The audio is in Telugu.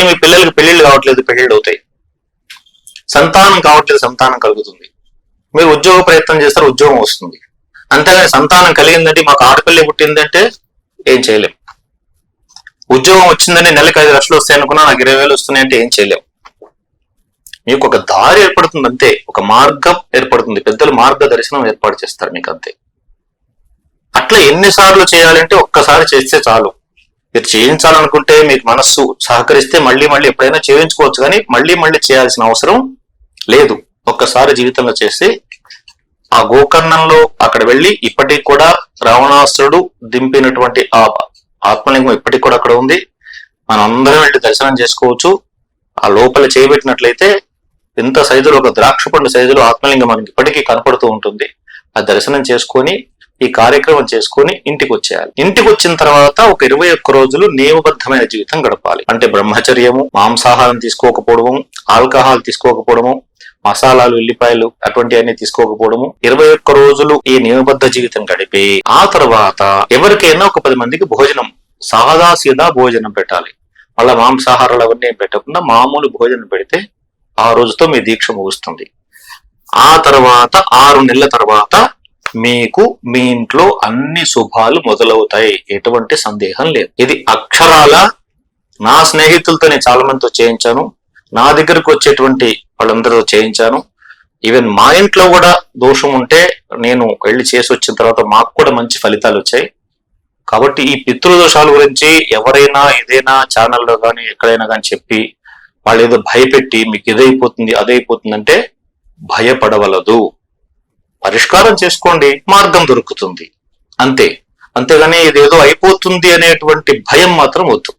కానీ మీ పిల్లలకి పెళ్లిళ్ళు కావట్లేదు, పెళ్లిళ్ళు అవుతాయి. సంతానం కావట్లేదు, సంతానం కలుగుతుంది. మీరు ఉద్యోగ ప్రయత్నం చేస్తారు, ఉద్యోగం వస్తుంది. అంతేగాని సంతానం కలిగిందంటే మాకు ఆడపిల్లే పుట్టిందంటే ఏం చేయలేం. ఉద్యోగం వచ్చిందని నెలకు 5 లక్షలు వస్తాయి అనుకున్నా నాకు 20,000 వస్తున్నాయంటే ఏం చేయలేం. మీకు ఒక దారి ఏర్పడుతుంది అంతే, ఒక మార్గం ఏర్పడుతుంది. పెద్దలు మార్గదర్శనం ఏర్పాటు చేస్తారు మీకు అంతే. అట్లా ఎన్నిసార్లు చేయాలంటే ఒక్కసారి చేస్తే చాలు. మీరు చేయించాలనుకుంటే మీకు మనస్సు సహకరిస్తే మళ్ళీ మళ్ళీ ఎప్పుడైనా చేయించుకోవచ్చు, కానీ మళ్ళీ మళ్ళీ చేయాల్సిన అవసరం లేదు. ఒక్కసారి జీవితంలో చేస్తే ఆ గోకర్ణంలో అక్కడ వెళ్ళి ఇప్పటికి కూడా రావణాసురుడు దింపినటువంటి ఆ ఆత్మలింగం ఇప్పటికి కూడా అక్కడ ఉంది. మనం అందరం వెళ్ళి దర్శనం చేసుకోవచ్చు. ఆ లోపల చేయబెట్టినట్లయితే ఇంత సైజులో, ఒక ద్రాక్ష పండు సైజులో ఆత్మలింగం మనకి ఇప్పటికీ కనపడుతూ ఉంటుంది. ఆ దర్శనం చేసుకొని ఈ కార్యక్రమం చేసుకొని ఇంటికి వచ్చేయాలి. ఇంటికి వచ్చిన తర్వాత ఒక 21 రోజులు నియమబద్ధమైన జీవితం గడపాలి. అంటే బ్రహ్మచర్యము, మాంసాహారం తీసుకోకపోవడము, ఆల్కహాల్ తీసుకోకపోవడము, మసాలాలు, ఉల్లిపాయలు అటువంటివన్నీ తీసుకోకపోవడము, 21 రోజులు ఈ నియమబద్ధ జీవితం గడిపి ఆ తర్వాత ఎవరికైనా ఒక 10 మందికి భోజనం, సాదాసీదా భోజనం పెట్టాలి. మళ్ళా మాంసాహారాలు అవన్నీ పెట్టకుండా మామూలు భోజనం పెడితే ఆ రోజుతో మీ దీక్ష ముగుస్తుంది. ఆ తర్వాత 6 నెలల తర్వాత మీకు మీ ఇంట్లో అన్ని శుభాలు మొదలవుతాయి, ఎటువంటి సందేహం లేదు. ఇది అక్షరాల నా స్నేహితులతో నేను చాలా మందితో చేయించాను, నా దగ్గరకు వచ్చేటువంటి వాళ్ళందరూ చేయించాను. ఈవెన్ మా ఇంట్లో కూడా దోషం ఉంటే నేను వెళ్ళి చేసి వచ్చిన తర్వాత మాకు కూడా మంచి ఫలితాలు వచ్చాయి. కాబట్టి ఈ పితృదోషాల గురించి ఎవరైనా ఏదైనా ఛానల్లో కానీ ఎక్కడైనా కానీ చెప్పి వాళ్ళు ఏదో భయపెట్టి మీకు ఇదైపోతుంది అదైపోతుంది అంటే భయపడవలదు. పరిష్కారం చేసుకోండి, మార్గం దొరుకుతుంది అంతే. అంతేగాని ఇదేదో అయిపోతుంది అనేటువంటి భయం మాత్రం వద్దు.